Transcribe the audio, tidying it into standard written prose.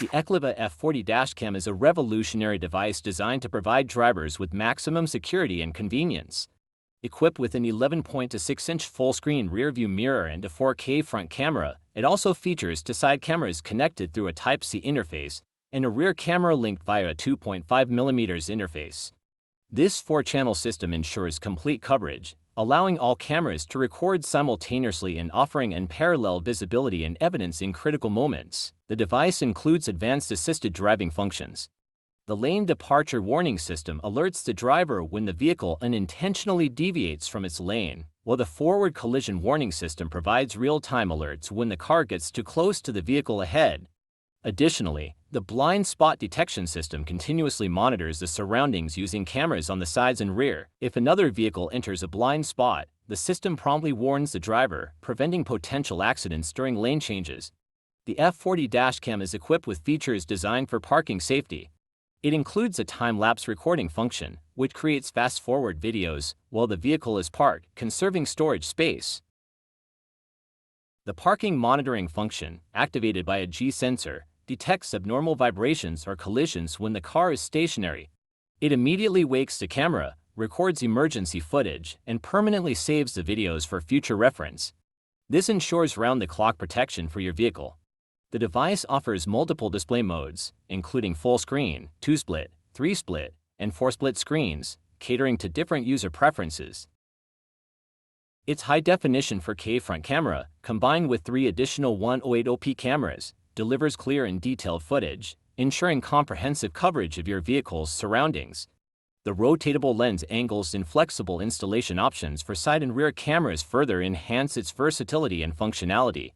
The EKLEVA F40 Dash Cam is a revolutionary device designed to provide drivers with maximum security and convenience. Equipped with an 11.6-inch full-screen rear-view mirror and a 4K front camera, it also features two side cameras connected through a Type-C interface and a rear camera linked via a 2.5mm interface. This 4-channel system ensures complete coverage, allowing all cameras to record simultaneously and offering unparalleled visibility and evidence in critical moments. The device includes advanced assisted driving functions. The lane departure warning system alerts the driver when the vehicle unintentionally deviates from its lane, while the forward collision warning system provides real-time alerts when the car gets too close to the vehicle ahead. Additionally, the blind spot detection system continuously monitors the surroundings using cameras on the sides and rear. If another vehicle enters a blind spot, the system promptly warns the driver, preventing potential accidents during lane changes. The F40 Dash Cam is equipped with features designed for parking safety. It includes a time-lapse recording function, which creates fast-forward videos while the vehicle is parked, conserving storage space. The parking monitoring function, activated by a G sensor, detects abnormal vibrations or collisions when the car is stationary. It immediately wakes the camera, records emergency footage, and permanently saves the videos for future reference. This ensures round-the-clock protection for your vehicle. The device offers multiple display modes, including full screen, 2-split, 3-split, and 4-split screens, catering to different user preferences. Its high-definition 4K front camera, combined with 3 additional 1080p cameras, delivers clear and detailed footage, ensuring comprehensive coverage of your vehicle's surroundings. The rotatable lens angles and flexible installation options for side and rear cameras further enhance its versatility and functionality.